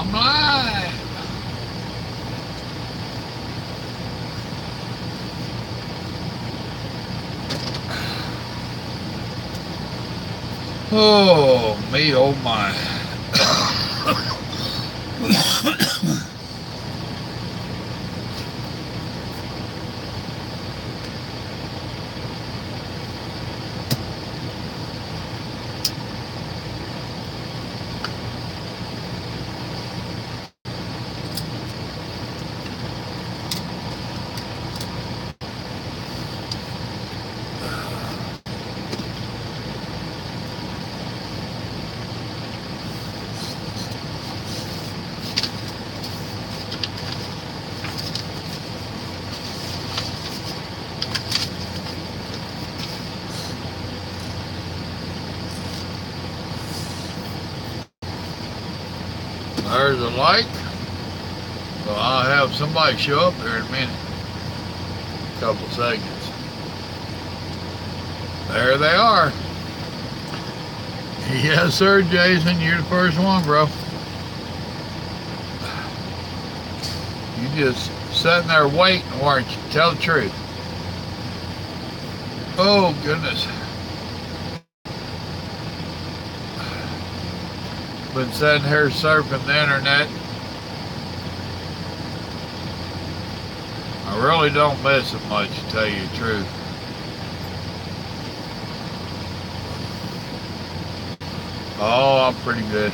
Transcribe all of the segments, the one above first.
I'm live. Oh, me, oh my. There's a light. So I'll have somebody show up here in a minute. A couple seconds. There they are. Yes, sir, Jason. You're the first one, bro. You just sitting there waiting, weren't you? Tell the truth. Oh, goodness. Been sitting here surfing the internet. I really don't miss it much, to tell you the truth. Oh, I'm pretty good.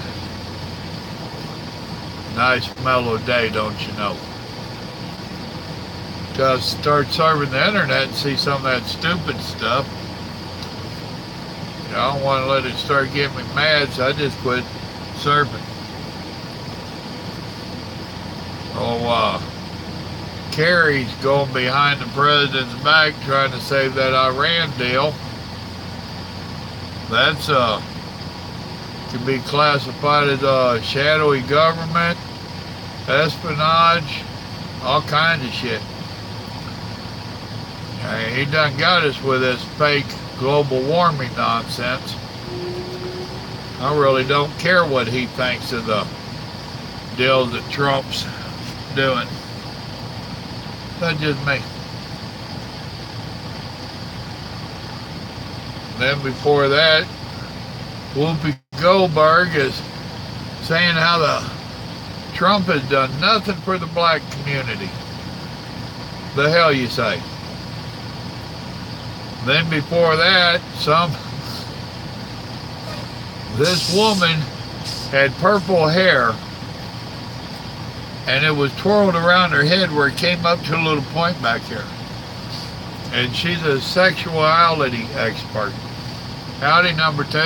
Nice mellow day, don't you know? Just start surfing the internet and see some of that stupid stuff. I don't want to let it start getting me mad, so I just quit surfing. Oh, Kerry's going behind the president's back trying to save that Iran deal. That's can be classified as a shadowy government, espionage, all kinds of shit. He done got us with this fake global warming nonsense. I really don't care what he thinks of the deal that Trump's doing. That's just me. Then before that, Whoopi Goldberg is saying how the Trump has done nothing for the black community. The hell you say? Then before that, this woman had purple hair and it was twirled around her head where it came up to a little point back here. And she's a sexuality expert. Howdy, number 2.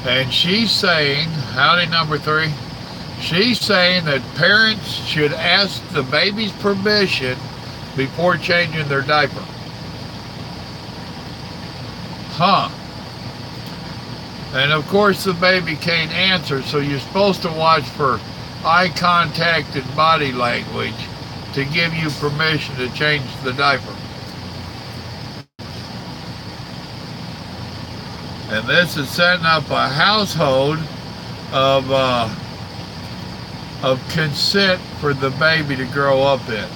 And she's saying, howdy, number 3. She's saying that parents should ask the baby's permission before changing their diaper. Huh. And of course the baby can't answer, so you're supposed to watch for eye contact and body language to give you permission to change the diaper. And this is setting up a household of consent for the baby to grow up in.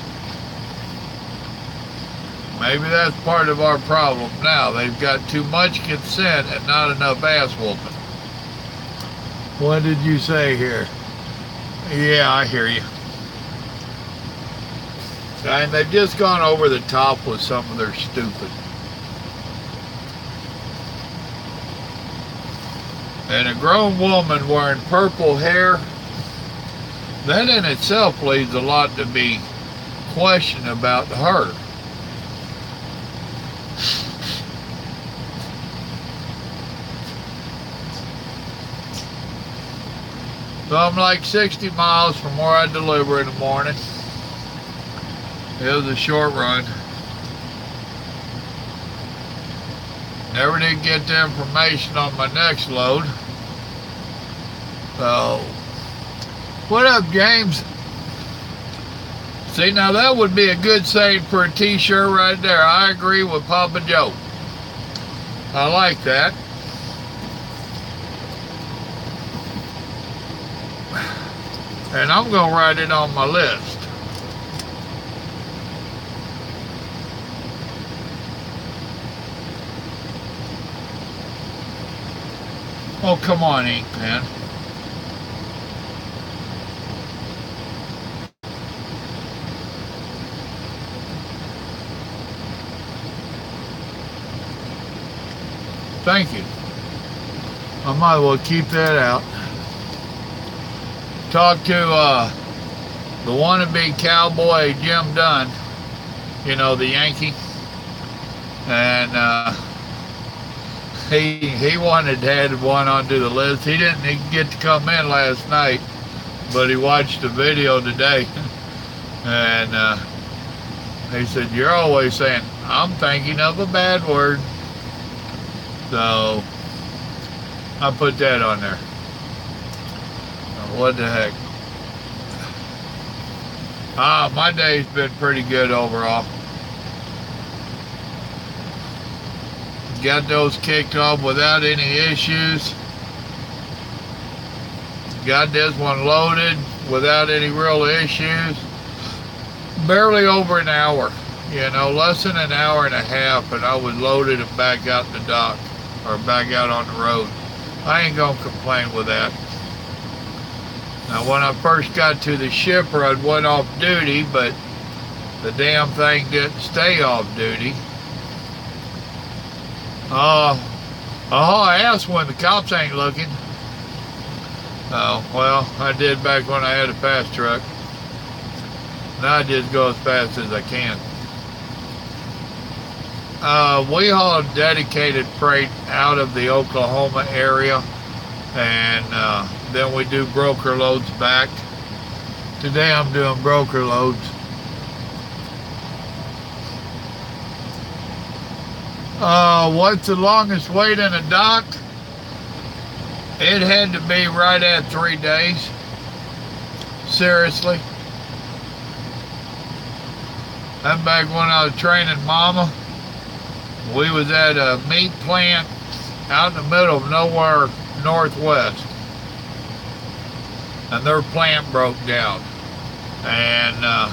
Maybe that's part of our problem now. They've got too much consent and not enough ass whooping. What did you say here? Yeah, I hear you. And they've just gone over the top with some of their stupid. And a grown woman wearing purple hair, that in itself leaves a lot to be questioned about her. So I'm like 60 miles from where I deliver in the morning. It was a short run. Never did get the information on my next load. So, what up, James? See, now that would be a good saying for a t-shirt right there. I agree with Papa Joe. I like that. And I'm going to write it on my list. Oh, come on, ink pen. Thank you. I might as well keep that out. Talked to the wannabe cowboy Jim Dunn, you know, the Yankee, and he wanted to add one onto the list. He didn't get to come in last night, but he watched the video today, and he said, "You're always saying I'm thinking of a bad word," so I put that on there. What the heck? My day's been pretty good overall. Got those kicked off without any issues. Got this one loaded without any real issues. Barely over an hour, you know, less than an hour and a half, and I was loaded and back out the dock, or back out on the road. I ain't gonna complain with that. Now, when I first got to the shipper, I'd went off duty, but the damn thing didn't stay off duty. I asked when the cops ain't looking. Oh, well, I did back when I had a fast truck. Now I just go as fast as I can. We haul dedicated freight out of the Oklahoma area, and then we do broker loads back. Today I'm doing broker loads. What's the longest wait in a dock? It had to be right at 3 days. Seriously. And back when I was training Mama, we was at a meat plant out in the middle of nowhere, northwest. And their plant broke down. And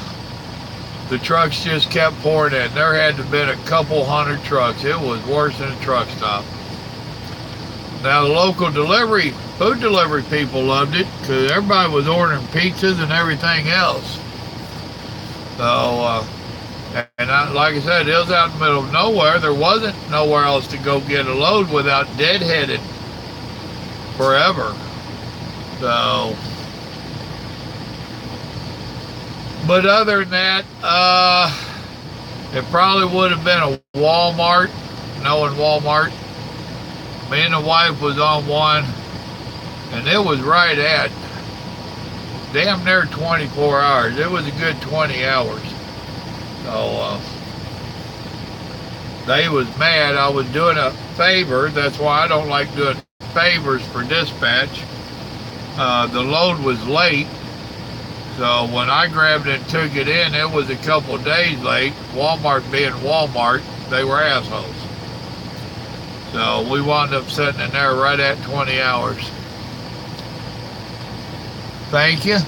the trucks just kept pouring in. There had to have been a couple hundred trucks. It was worse than a truck stop. Now the local food delivery people loved it because everybody was ordering pizzas and everything else. So, like I said, it was out in the middle of nowhere. There wasn't nowhere else to go get a load without deadheaded forever. So, but other than that, it probably would have been a Walmart, knowing Walmart. Me and the wife was on one, and it was right at damn near 24 hours. It was a good 20 hours. So they was mad. I was doing a favor. That's why I don't like doing favors for dispatch. The load was late. So when I grabbed it and took it in, it was a couple days late. Walmart being Walmart, they were assholes. So we wound up sitting in there right at 20 hours. Thank you.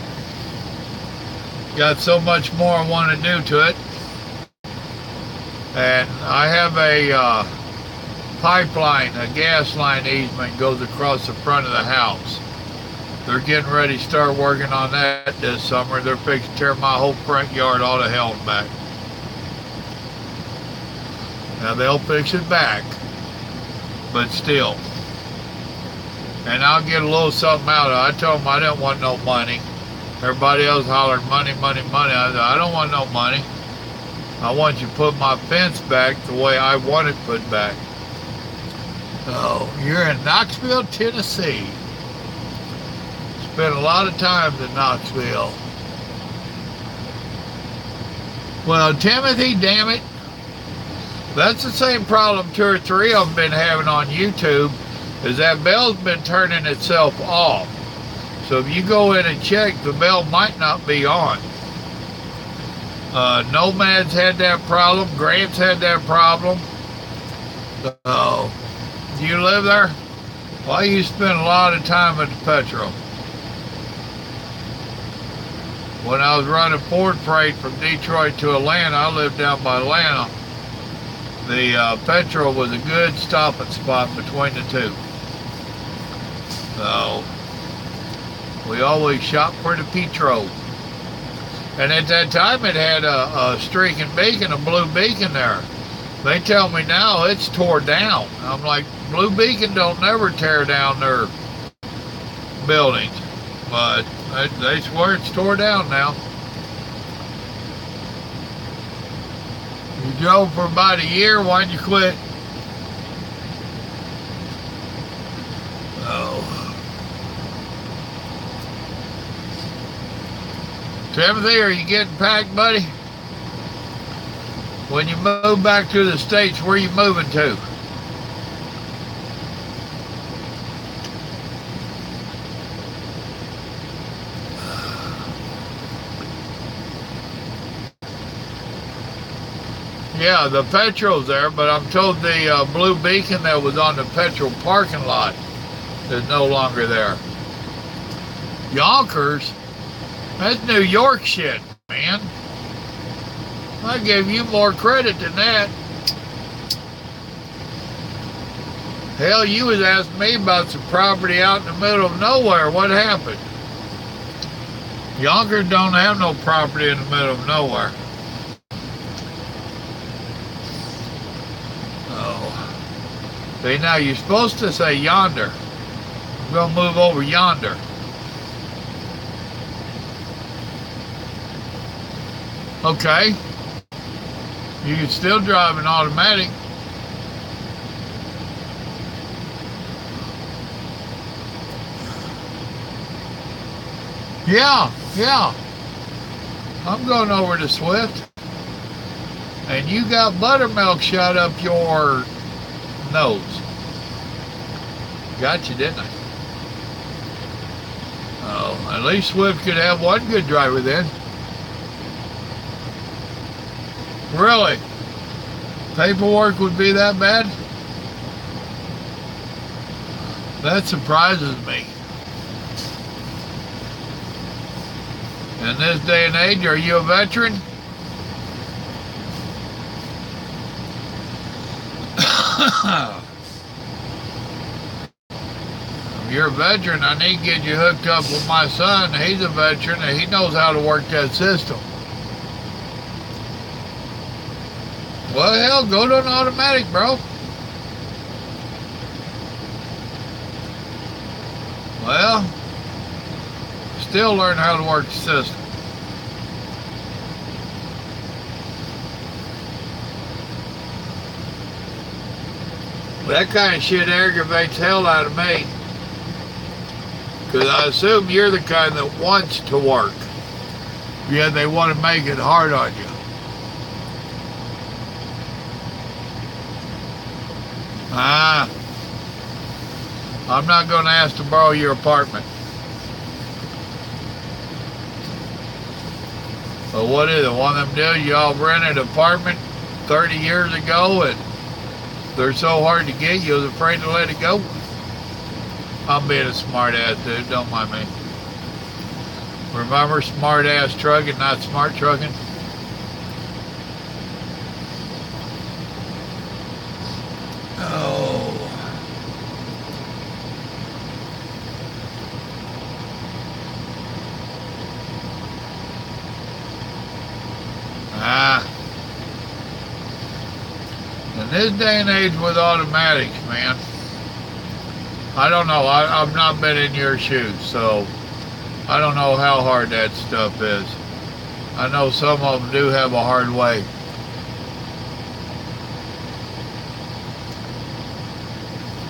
Got so much more I want to do to it. And I have a pipeline, a gas line easement goes across the front of the house. They're getting ready to start working on that this summer. They're fixing to tear my whole front yard all to hell and back. Now they'll fix it back, but still. And I'll get a little something out of it. I told them I didn't want no money. Everybody else hollered money, money, money. I said, I don't want no money. I want you to put my fence back the way I want it put back. Oh, you're in Knoxville, Tennessee. Spent a lot of time in Knoxville. Well, Timothy, damn it. That's the same problem 2 or 3 of them been having on YouTube, is that bell's been turning itself off. So if you go in and check, the bell might not be on. Nomad's had that problem. Grant's had that problem. So, do you live there? Well, you spend a lot of time at the Petro. When I was running Ford Freight from Detroit to Atlanta, I lived down by Atlanta. The petrol was a good stopping spot between the two. So we always shopped for the Petro. And at that time it had a streaking beacon, a blue beacon there. They tell me now it's tore down. I'm like, Blue Beacon don't never tear down their buildings. But they swear it's tore down now. You drove for about a year, why'd you quit? Oh. Timothy, are you getting packed, buddy? When you move back to the States, where are you moving to? Yeah, the petrol's there, but I'm told the blue beacon that was on the petrol parking lot is no longer there. Yonkers? That's New York shit, man. I give you more credit than that. Hell, you was asking me about some property out in the middle of nowhere. What happened? Yonkers don't have no property in the middle of nowhere. Oh. See, now you're supposed to say yonder. I'm going to move over yonder. Okay. You can still drive an automatic. Yeah. I'm going over to Swift. And you got buttermilk shot up your nose. Got you, didn't I? Oh, at least Swift could have one good driver then. Really? Paperwork would be that bad? That surprises me. In this day and age, are you a veteran? If you're a veteran, I need to get you hooked up with my son. He's a veteran and he knows how to work that system. Well, hell, go to an automatic, bro. Well, still learn how to work the system. That kind of shit aggravates hell out of me. Because I assume you're the kind that wants to work. Yet they want to make it hard on you. I'm not going to ask to borrow your apartment. But what is it? One of them deals you all rented an apartment 30 years ago and they're so hard to get you was afraid to let it go? I'm being a smart ass dude, don't mind me. Remember smart ass trucking, not smart trucking? Oh. In this day and age with automatics, man, I don't know. I've not been in your shoes, so I don't know how hard that stuff is. I know some of them do have a hard way.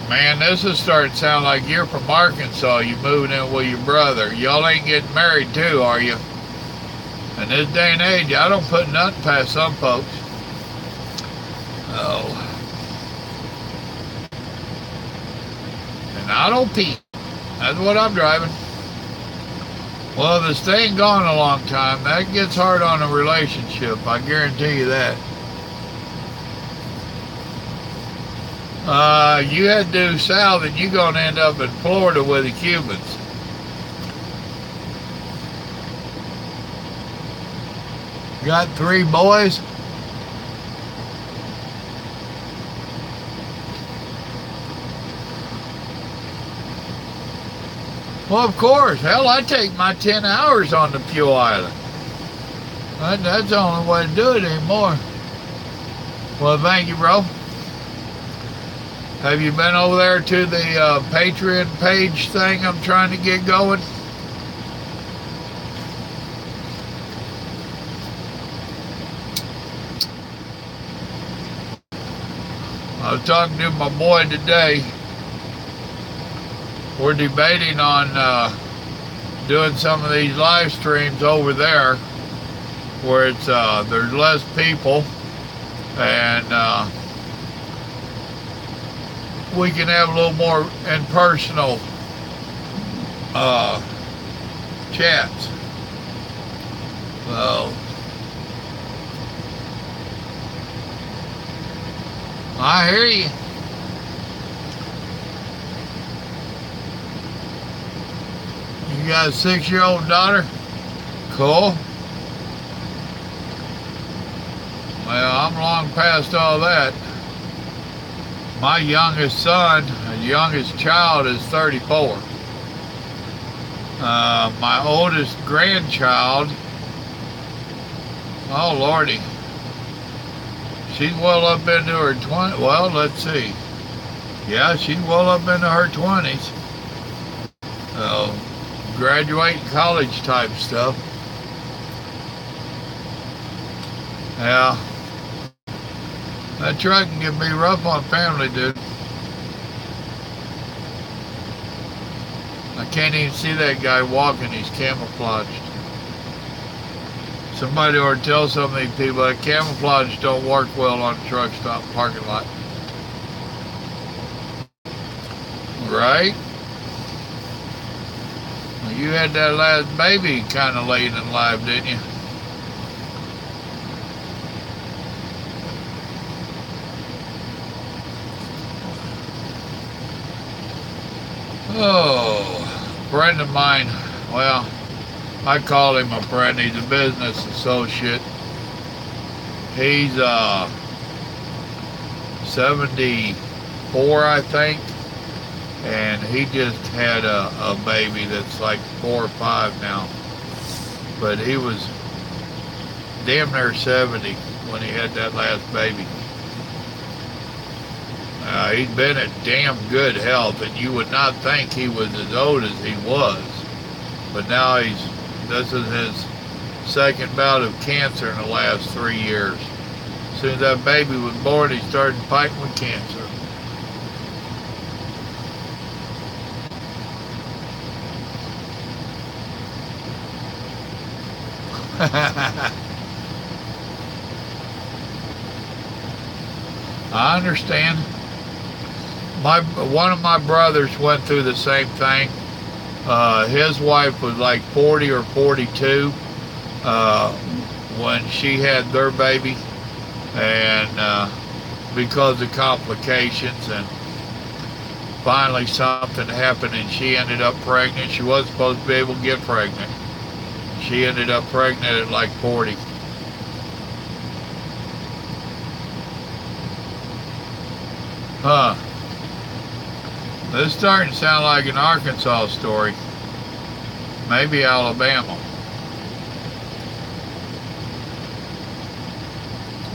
Man, this is starting to sound like you're from Arkansas. You moving in with your brother. Y'all ain't getting married too, are you? In this day and age, I don't put nothing past some folks. Oh. And I don't pee. That's what I'm driving. Well, if it's staying gone a long time, that gets hard on a relationship. I guarantee you that. You had due south and you're going to end up in Florida with the Cubans. Got 3 boys. Well, of course. Hell, I take my 10 hours on the Pugh Island. That's the only way to do it anymore. Well, thank you, bro. Have you been over there to the Patreon page thing I'm trying to get going? I was talking to my boy today. We're debating on doing some of these live streams over there where it's there's less people and we can have a little more impersonal chats. So I hear you. You got a 6-year-old daughter? Cool. Well, I'm long past all that. My youngest son, youngest child is 34. My oldest grandchild, oh Lordy, she's well up into her 20s. Well, let's see. Yeah, she's well up into her 20s. Graduating college type stuff. Yeah. That trucking can be rough on family, dude. I can't even see that guy walking. He's camouflaged. Somebody ought to tell some of these people that camouflage don't work well on a truck stop parking lot. Right? Well, you had that last baby kind of late in life, didn't you? Oh, a friend of mine, well, I call him a friend. He's a business associate. He's 74, I think, and he just had a baby that's like 4 or 5 now. But he was damn near 70 when he had that last baby. He's been in damn good health, and you would not think he was as old as he was. But now this is his second bout of cancer in the last 3 years. As soon as that baby was born, he started fighting with cancer. I understand. One of my brothers went through the same thing. His wife was like 40 or 42 when she had their baby, and because of complications, and finally something happened and she ended up pregnant. She wasn't supposed to be able to get pregnant. She ended up pregnant at like 40. Huh. This is starting to sound like an Arkansas story. Maybe Alabama.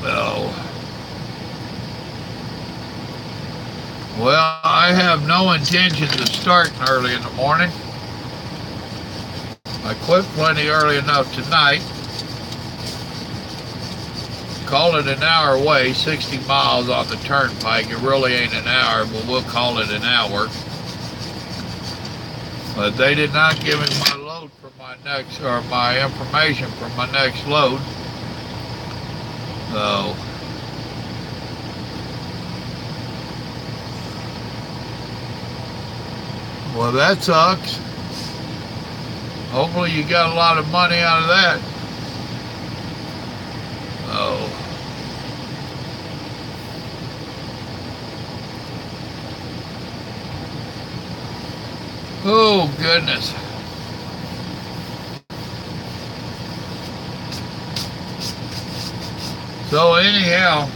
Oh. Well, I have no intentions of starting early in the morning. I quit plenty early enough tonight. Call it an hour away, 60 miles on the turnpike. It really ain't an hour, but we'll call it an hour. But they did not give me my load for my next, or my information for my next load. So, well, that sucks. Hopefully you got a lot of money out of that. Oh. Oh, goodness. So anyhow,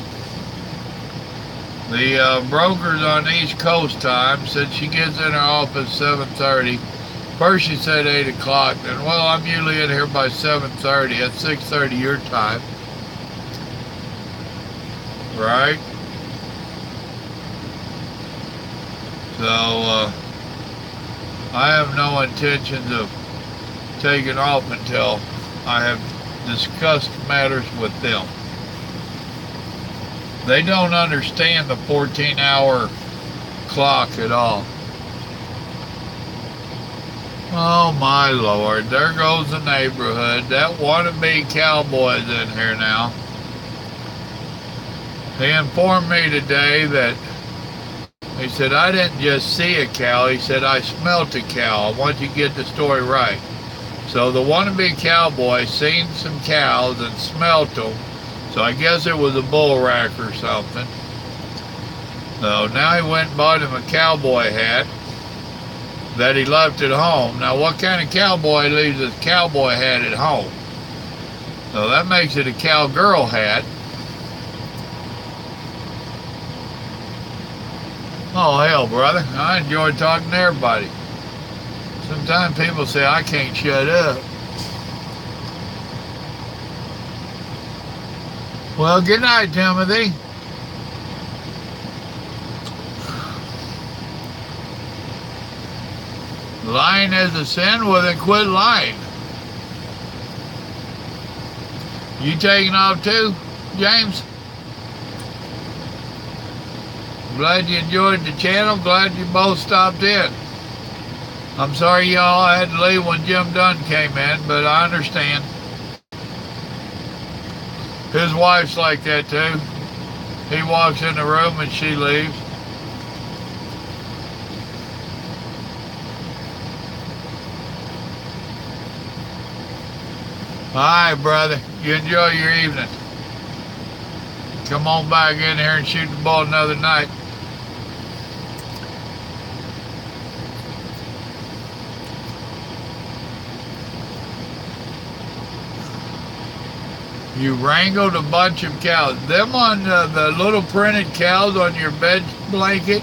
the brokers on East Coast time said she gets in her office 7:30. First she said 8 o'clock. Then, well, I'm usually in here by 7:30. At 6:30 your time. Right? So, I have no intentions of taking off until I have discussed matters with them. They don't understand the 14-hour clock at all. Oh my Lord, there goes the neighborhood. That wannabe cowboy's in here now. He informed me today that, he said, I didn't just see a cow, he said, I smelt a cow. I want you to get the story right. So the wannabe cowboy seen some cows and smelt them. So I guess it was a bull rack or something. So now he went and bought him a cowboy hat that he left at home. Now what kind of cowboy leaves his cowboy hat at home? So that makes it a cowgirl hat. Oh hell, brother, I enjoy talking to everybody. Sometimes people say I can't shut up. Well, good night, Timothy. Lying is a sin? Well, then quit lying. You taking off too, James? Glad you enjoyed the channel. Glad you both stopped in. I'm sorry y'all had to leave when Jim Dunn came in, but I understand. His wife's like that too. He walks in the room and she leaves. All right, brother. You enjoy your evening. Come on back in here and shoot the ball another night. You wrangled a bunch of cows. Them on the little printed cows on your bed blanket,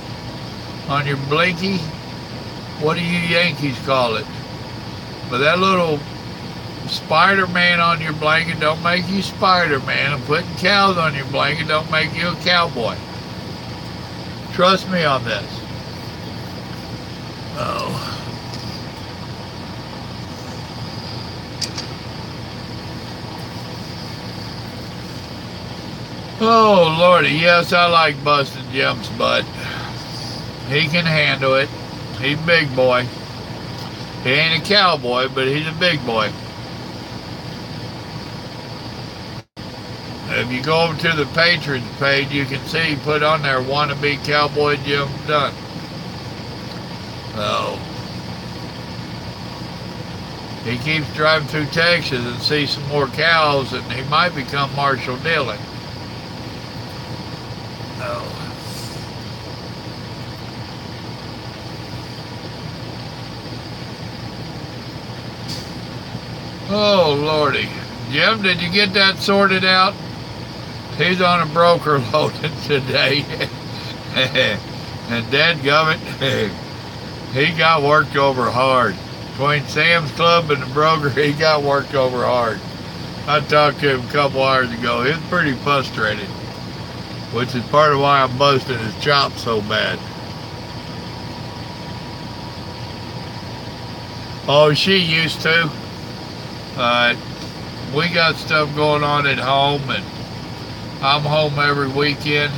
on your blankie. What do you Yankees call it? But that little Spider-Man on your blanket don't make you Spider-Man. And putting cows on your blanket don't make you a cowboy. Trust me on this. Oh. Oh, Lordy, yes, I like busting Jim's butt. He can handle it. He's a big boy. He ain't a cowboy, but he's a big boy. If you go over to the patrons page, you can see he put on there, wannabe cowboy Jim Dunn. So, he keeps driving through Texas and sees some more cows, and he might become Marshall Dillon. Oh, Lordy. Jim, did you get that sorted out? He's on a broker loading today. And dadgummit, he got worked over hard. Between Sam's Club and the broker, he got worked over hard. I talked to him a couple hours ago. He was pretty frustrated, which is part of why I'm busting his chops so bad. Oh, she used to. We got stuff going on at home, and I'm home every weekend.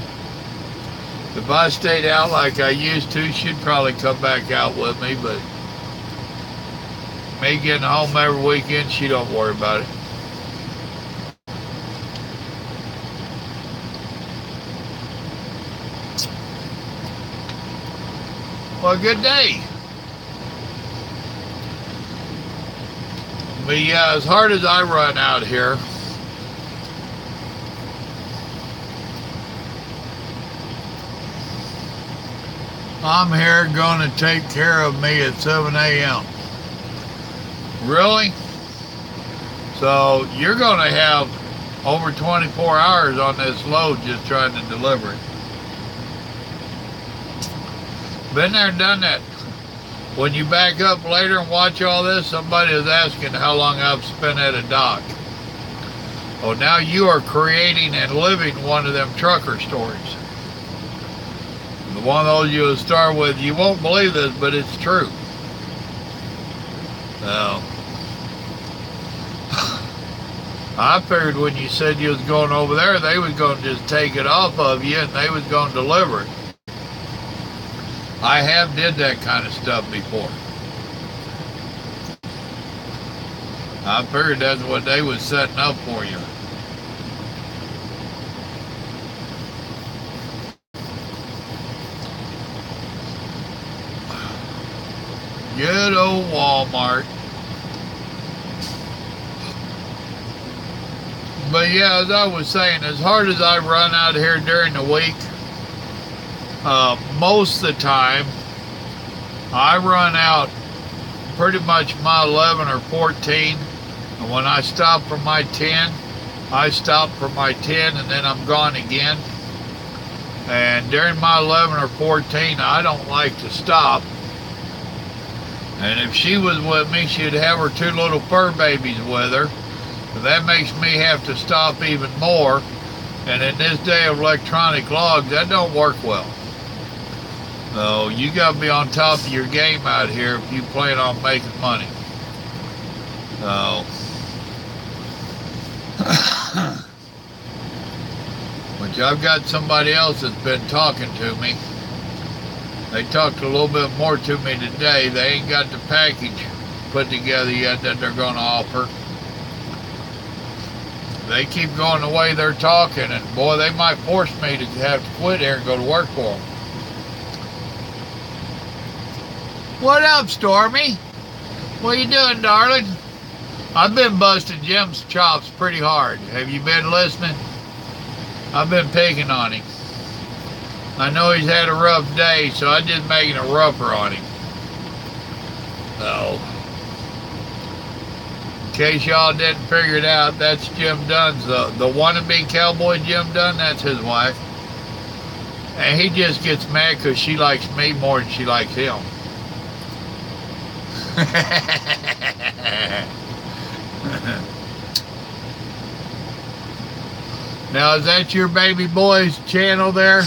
If I stayed out like I used to, she'd probably come back out with me, but me getting home every weekend, she don't worry about it. Well, good day. But yeah, as hard as I run out here, I'm here going to take care of me at 7 a.m. Really? So you're going to have over 24 hours on this load just trying to deliver it. Been there and done that. When you back up later and watch all this, somebody is asking how long I've spent at a dock. Oh, now you are creating and living one of them trucker stories. The one of those you'll start with, you won't believe this, but it's true. So, I figured when you said you was going over there, they was going to just take it off of you and they was going to deliver it. I have did that kind of stuff before. I figured that's what they was setting up for you. Good old Walmart. But yeah, as I was saying, as hard as I run out here during the week, most of the time, I run out pretty much my 11 or 14. And when I stop for my 10, I stop for my 10 and then I'm gone again. And during my 11 or 14, I don't like to stop. And if she was with me, she'd have her 2 little fur babies with her. But that makes me have to stop even more. And in this day of electronic logs, that don't work well. So you got to be on top of your game out here if you plan on making money. So, which I've got somebody else that's been talking to me. They talked a little bit more to me today. They ain't got the package put together yet that they're going to offer. They keep going the way they're talking, and boy, they might force me to have to quit here and go to work for them. What up, Stormy? What you doing, darling? I've been busting Jim's chops pretty hard. Have you been listening? I've been picking on him. I know he's had a rough day, so I'm just making it rougher on him. So, in case y'all didn't figure it out, that's Jim Dunn's, the wannabe cowboy Jim Dunn, that's his wife. And he just gets mad because she likes me more than she likes him. Now, is that your baby boy's channel there?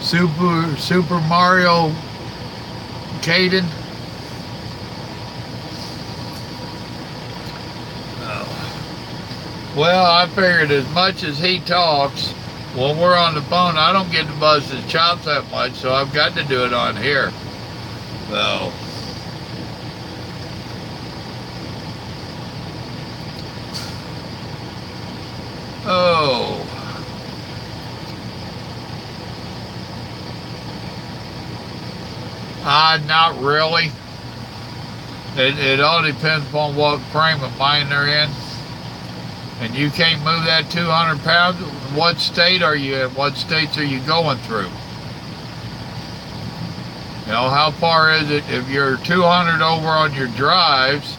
Super Mario Caden? Oh. Well, I figured as much as he talks, when we're on the phone, I don't get to buzz his chops that much, so I've got to do it on here. So, oh. Not really. It all depends upon what frame of mind they're in. And you can't move that 200 pounds. What state are you in? What states are you going through? You know, how far is it? If you're 200 over on your drives,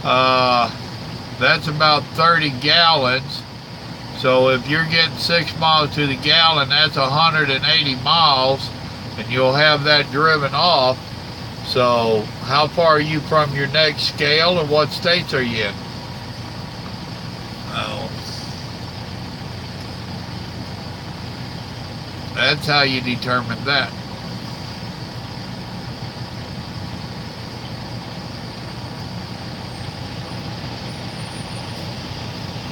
that's about 30 gallons. So if you're getting 6 miles to the gallon, that's 180 miles, and you'll have that driven off. So how far are you from your next scale, and what states are you in? Oh. That's how you determine that.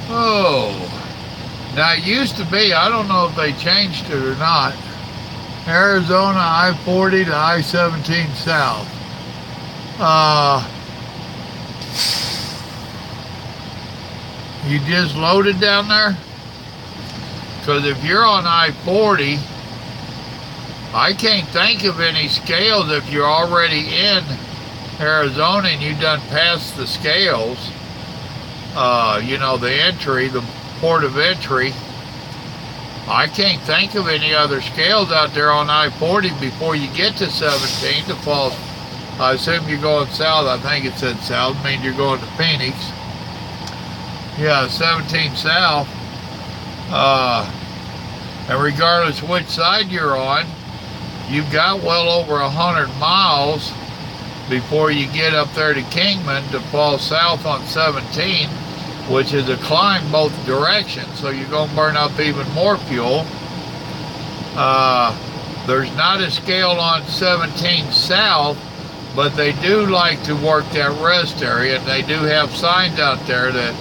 Oh. Now it used to be, I don't know if they changed it or not, Arizona I-40 to I-17 South. You just loaded down there? Because if you're on I-40, I can't think of any scales if you're already in Arizona and you done passed the scales. You know, the entry, the port of entry. I can't think of any other scales out there on I-40 before you get to 17 to fall. I assume you're going south. I think it said south. I mean, you're going to Phoenix. Yeah, 17 south. And regardless which side you're on, you've got well over 100 miles before you get up there to Kingman to fall south on 17, which is a climb both directions, so you're going to burn up even more fuel. There's not a scale on 17 south, but they do like to work that rest area, and they do have signs out there that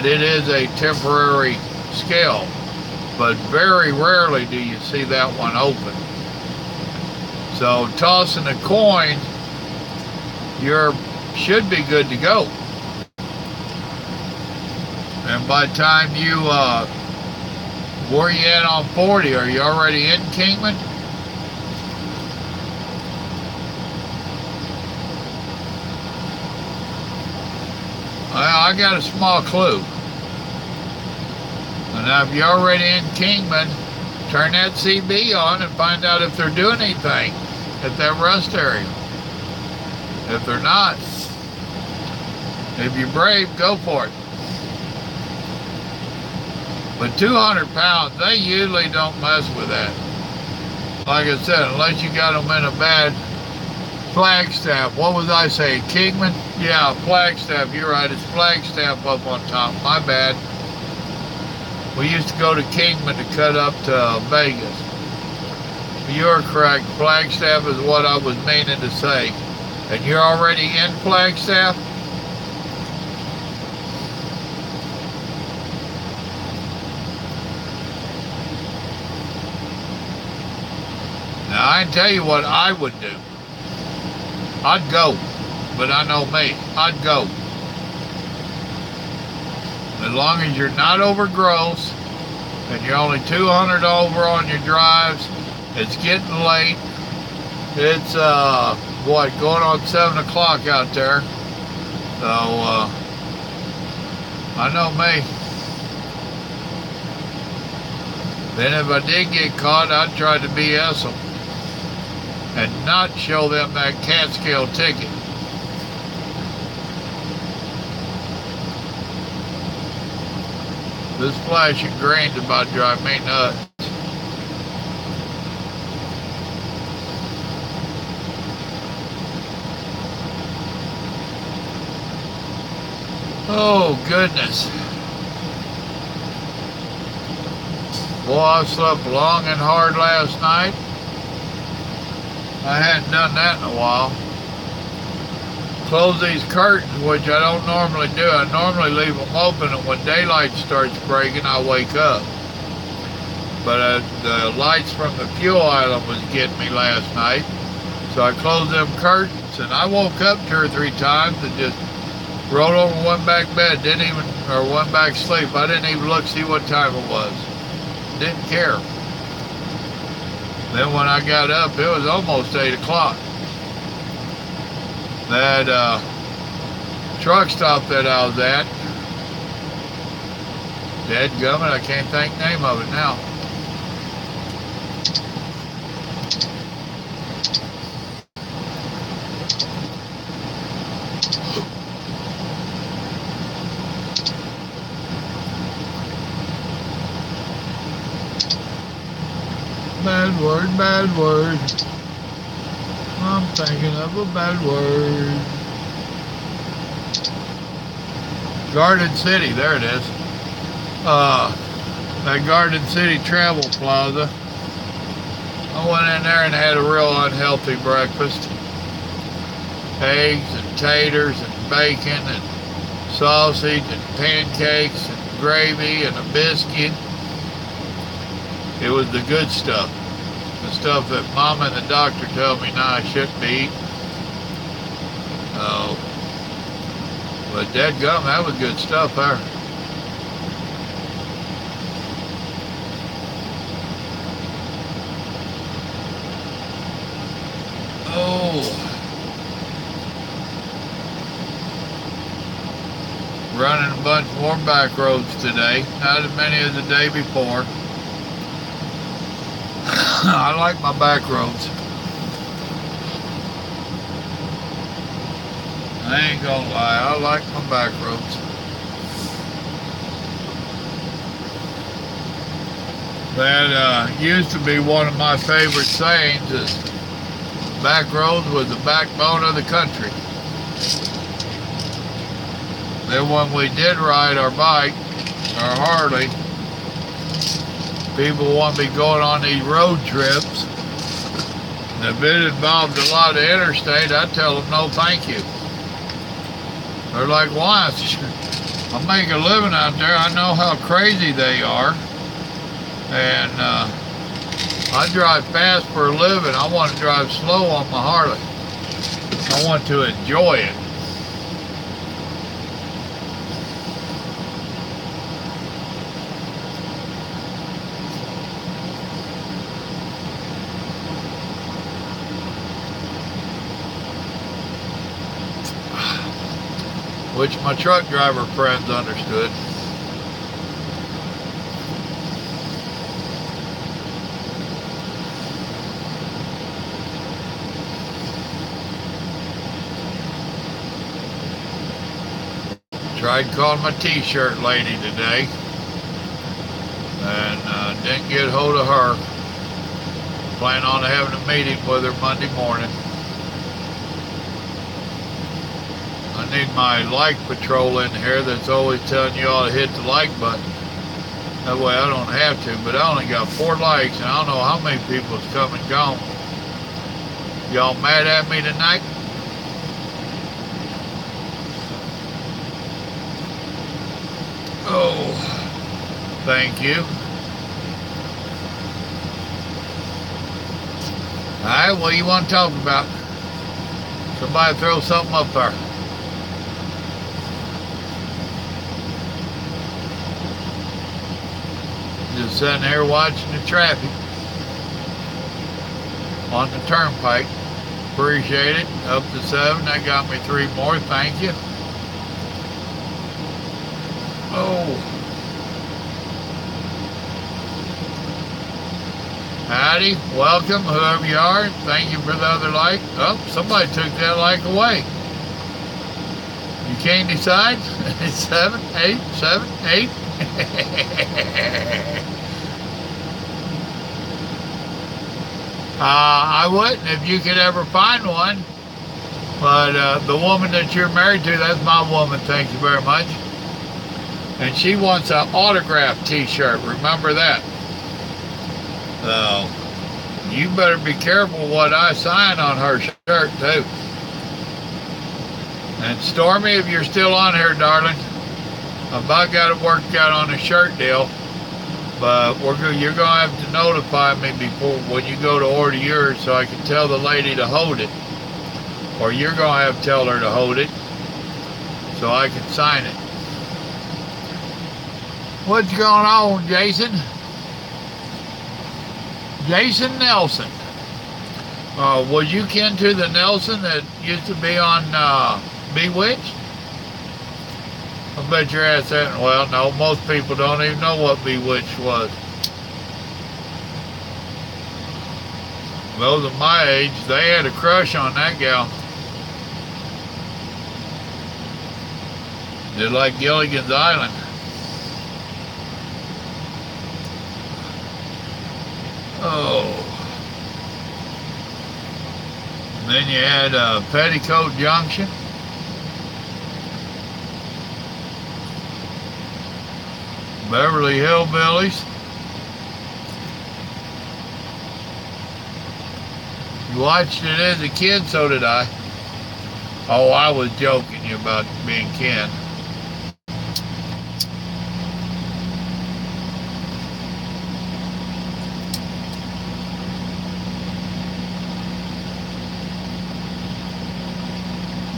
it is a temporary scale, but very rarely do you see that one open. So tossing a coin, you should be good to go. And by the time you, where you at on 40? Are you already in Kingman? Well, I got a small clue. And now if you're already in Kingman, turn that CB on and find out if they're doing anything at that rest area. If they're not, if you're brave, go for it. But 200 pounds, they usually don't mess with that. Like I said, unless you got them in a bad Flagstaff. What was I saying? Kingman? Yeah, Flagstaff. You're right. It's Flagstaff up on top. My bad. We used to go to Kingman to cut up to Vegas. You're correct. Flagstaff is what I was meaning to say. And you're already in Flagstaff? Now, I can tell you what I would do. I'd go, but I know me. I'd go. As long as you're not over gross, and you're only 200 over on your drives, it's getting late. It's, going on 7 o'clock out there. So, I know me. Then if I did get caught, I'd try to BS them and not show them that Catskill ticket. This flashing green's about to drive me nuts. Oh, goodness. Boy, I slept long and hard last night. I hadn't done that in a while. Close these curtains, which I don't normally do. I normally leave them open, and when daylight starts breaking, I wake up. But the lights from the fuel island was getting me last night, so I closed them curtains, and I woke up 2 or 3 times and just rolled over and went back to bed. Went back to sleep. I didn't even look to see what time it was. Didn't care. Then when I got up, it was almost 8 o'clock. That truck stop that I was at, dadgummit, I can't think the name of it now. Bad word, bad word. I'm thinking of a bad word. Garden City, there it is. That Garden City Travel Plaza. I went in there and had a real unhealthy breakfast. Eggs and taters and bacon and sausage and pancakes and gravy and a biscuit. It was the good stuff. The stuff that Mama and the doctor told me now I shouldn't be eating. But dadgum, that was good stuff there. Oh. Running a bunch more back roads today. Not as many as the day before. I like my back roads. I ain't gonna lie, I like my back roads. That used to be one of my favorite sayings, is back roads was the backbone of the country. Then when we did ride our bike, our Harley, people want to be going on these road trips. And if it involved a lot of interstate, I tell them no thank you. They're like, why? I make a living out there. I know how crazy they are. And I drive fast for a living. I want to drive slow on my Harley. I want to enjoy it. Which my truck driver friends understood. Tried calling my t-shirt lady today and didn't get a hold of her. Plan on having a meeting with her Monday morning. I need my like patrol in here that's always telling you all to hit the like button. That way I don't have to, but I only got 4 likes and I don't know how many people's come and gone. Y'all mad at me tonight? Oh, thank you. Alright, what do you want to talk about? Somebody throw something up there. Just sitting here watching the traffic on the turnpike. Appreciate it. Up to 7. That got me 3 more. Thank you. Oh. Howdy. Welcome, whoever you are. Thank you for the other like. Oh, somebody took that like away. You can't decide? 7, 8, 7, 8. I wouldn't if you could ever find one. But the woman that you're married to, that's my woman. Thank you very much. And she wants an autographed t-shirt. Remember that. So, you better be careful what I sign on her shirt, too. And Stormy, if you're still on here, darling, I've about got it worked out on a shirt deal. But you're going to have to notify me before when you go to order yours so I can tell the lady to hold it. Or you're going to have to tell her to hold it so I can sign it. What's going on, Jason? Jason Nelson. Was you kin to the Nelson that used to be on Bewitched? I bet your ass that. Well, no, most people don't even know what Bewitched was. Those of my age, they had a crush on that gal. They're like Gilligan's Island. Oh. And then you had Petticoat Junction. Beverly Hillbillies. You watched it as a kid, so did I. Oh, I was joking you about being kin.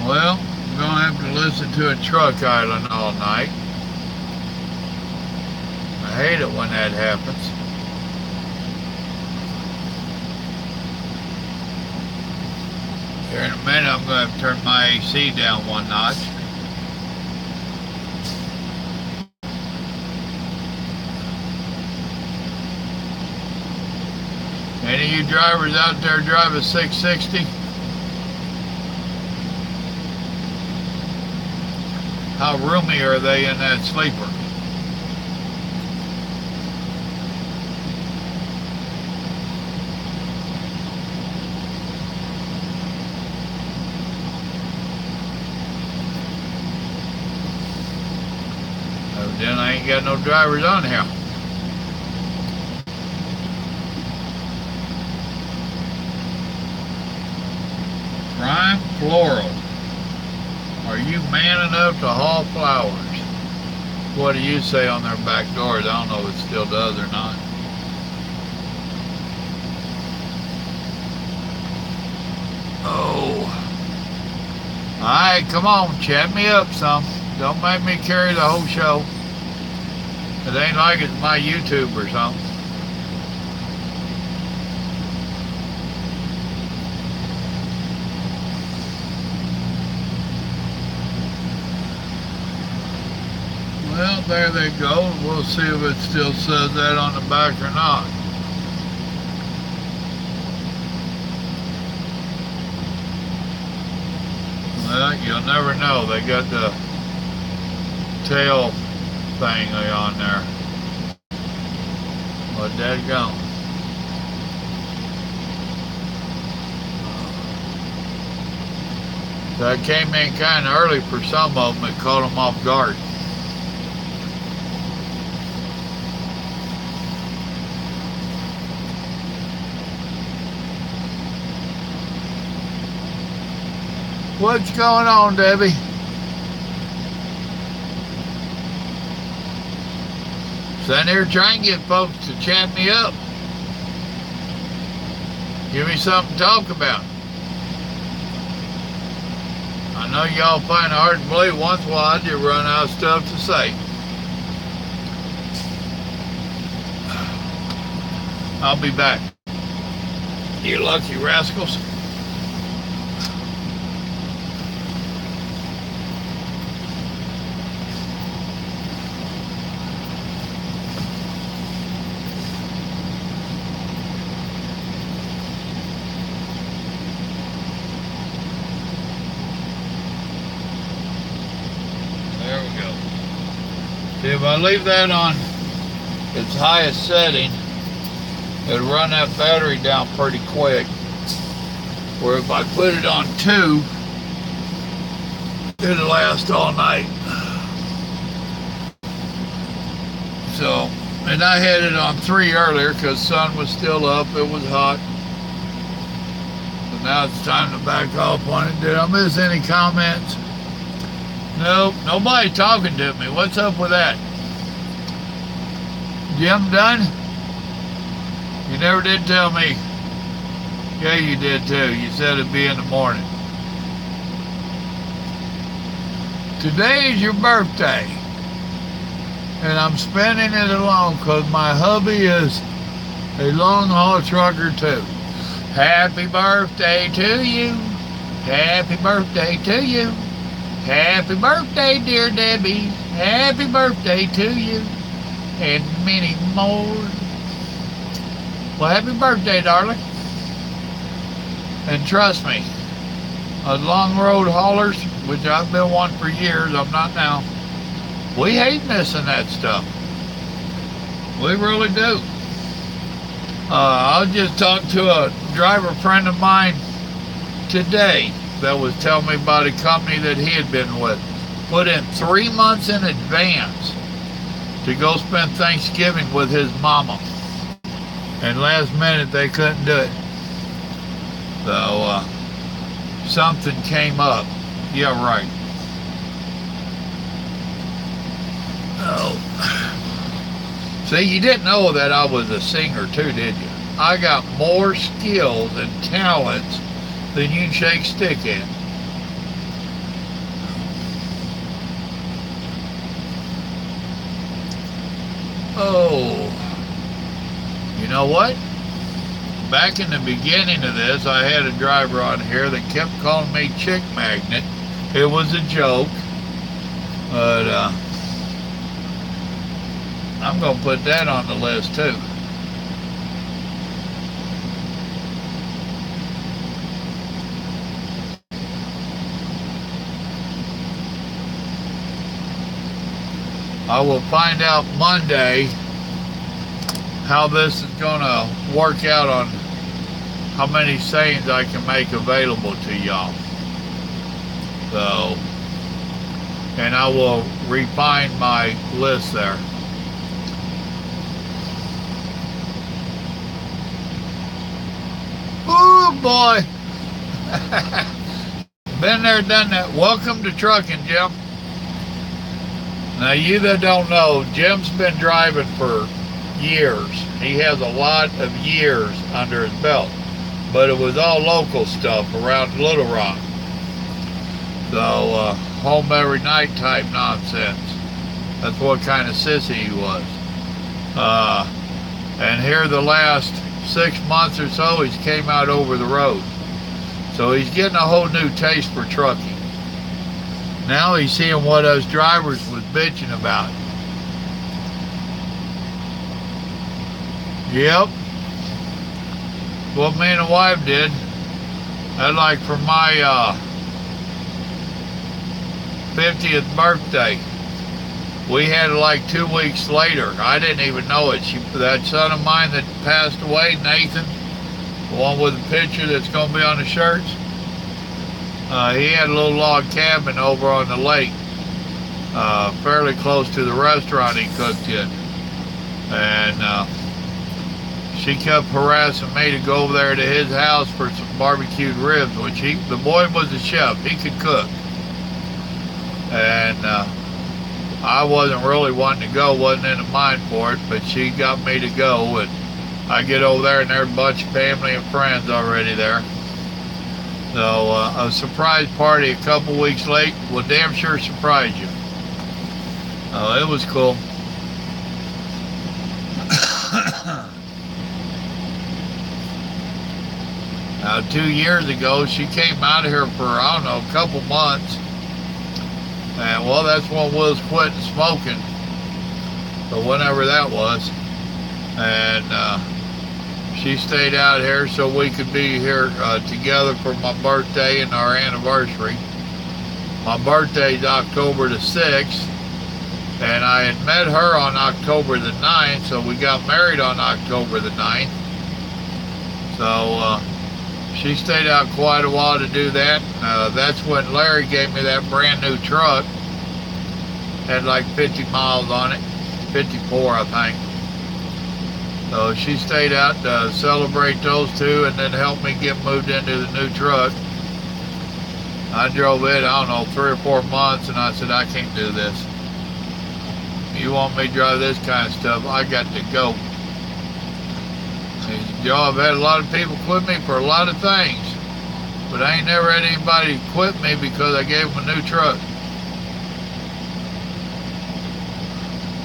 Well, we're going to have to listen to a truck island all night. I hate it when that happens. Here in a minute, I'm going to have to turn my AC down 1 notch. Any of you drivers out there drive a 660? How roomy are they in that sleeper? then I ain't got no drivers on here. Prime Floral. Are you man enough to haul flowers? What do you say on their back doors? I don't know if it still does or not. Oh. Alright, come on, chat me up some. Don't make me carry the whole show. It ain't like it's my YouTube or something. Well, there they go. We'll see if it still says that on the back or not. Well, you'll never know. They got the tail thing on there. But dadgone. That came in kind of early for some of them. It caught them off guard. What's going on, Debbie? Sitting here trying to get folks to chat me up. Give me something to talk about. I know y'all find it hard to believe once in a while I just run out of stuff to say. I'll be back. You lucky rascals. If I leave that on its highest setting, it'll run that battery down pretty quick. Where if I put it on 2, it'll last all night. So, and I had it on 3 earlier because the sun was still up, it was hot. So now it's time to back off on it. Did I miss any comments? Nope, nobody talking to me. What's up with that? Jim done? You never did tell me. Yeah, you did too. You said it'd be in the morning. Today is your birthday. And I'm spending it alone because my hubby is a long haul trucker too. Happy birthday to you. Happy birthday to you. Happy birthday, dear Debbie. Happy birthday to you. And many more. Well, happy birthday, darling. And trust me, us long road haulers, which I've been one for years, I'm not now, we hate missing that stuff. We really do. I just talked to a driver friend of mine today that was telling me about a company that he had been with. Put in 3 months in advance to go spend Thanksgiving with his mama. And last minute they couldn't do it. So, something came up. Yeah, right. Oh. See, you didn't know that I was a singer too, did you? I got more skills and talents than you can shake stick at. Oh. You know what? Back in the beginning of this, I had a driver on here that kept calling me Chick Magnet. It was a joke. But, I'm going to put that on the list, too. I will find out Monday how this is going to work out on how many sayings I can make available to y'all. So, and I will refine my list there. Oh boy. Been there, done that. Welcome to trucking, Jim. Now, you that don't know, Jim's been driving for years. He has a lot of years under his belt, but it was all local stuff around Little Rock. So, home every night type nonsense. That's what kind of sissy he was. And here the last 6 months or so, he's came out over the road. So he's getting a whole new taste for trucking. Now he's seeing what us drivers was bitching about. Yep. What me and the wife did, I'd like for my 50th birthday, we had it like 2 weeks later. I didn't even know it. That son of mine that passed away, Nathan, the one with the picture that's going to be on the shirts, he had a little log cabin over on the lake, fairly close to the restaurant he cooked in. And she kept harassing me to go over there to his house for some barbecued ribs, which the boy was a chef. He could cook. And I wasn't really wanting to go, wasn't in the mind for it, but she got me to go. And I get over there and there's a bunch of family and friends already there. So a surprise party a couple weeks late will damn sure surprise you. It was cool. Now, 2 years ago, she came out of here for, I don't know, a couple months. And, well, that's when we was quitting smoking. So whenever that was. And she stayed out here so we could be here together for my birthday and our anniversary. My birthday's October the 6th. And I had met her on October the 9th, so we got married on October the 9th. So she stayed out quite a while to do that. That's when Larry gave me that brand new truck. Had like 50 miles on it, 54 I think. So she stayed out to celebrate those two and then helped me get moved into the new truck. I drove it, I don't know, 3 or 4 months, and I said, I can't do this. You want me to drive this kind of stuff, I got to go. Joe, I've had a lot of people quit me for a lot of things, but I ain't never had anybody quit me because I gave them a new truck.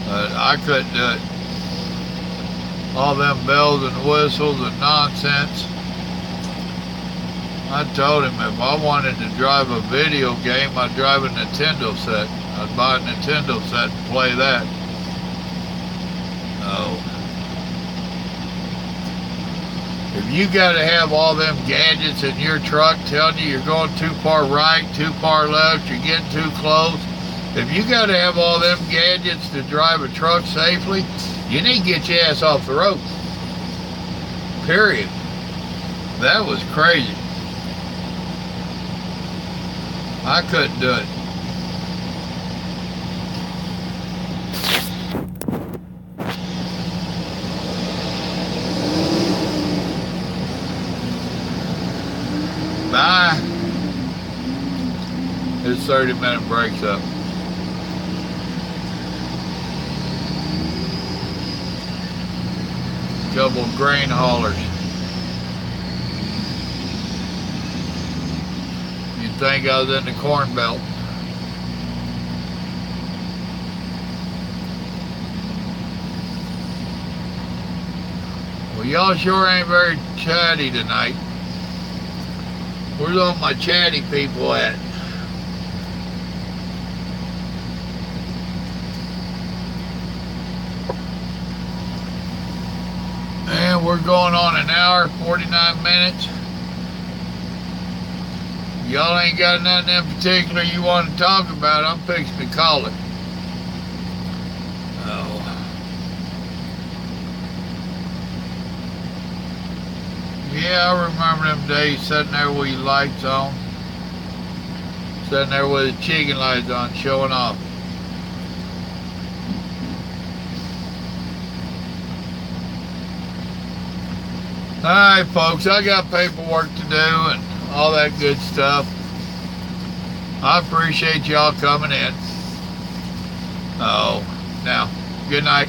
But I couldn't do it. All them bells and whistles and nonsense. I told him if I wanted to drive a video game, I'd drive a Nintendo set. I'd buy a Nintendo set and play that. No. If you got to have all them gadgets in your truck telling you you're going too far right, too far left, you're getting too close, if you got to have all them gadgets to drive a truck safely, you need to get your ass off the road. Period. That was crazy. I couldn't do it. Bye. His 30-minute break's up. Couple of grain haulers. You'd think I was in the corn belt. Well, y'all sure ain't very chatty tonight. Where's all my chatty people at? And we're going on an hour, 49 minutes. Y'all ain't got nothing in particular you want to talk about. I'm fixing to call it. Oh. Yeah, I remember them days sitting there with your lights on, Sitting there with his chicken lights on, showing off. Alright, folks, I got paperwork to do and all that good stuff. I appreciate y'all coming in. Oh, now, good night.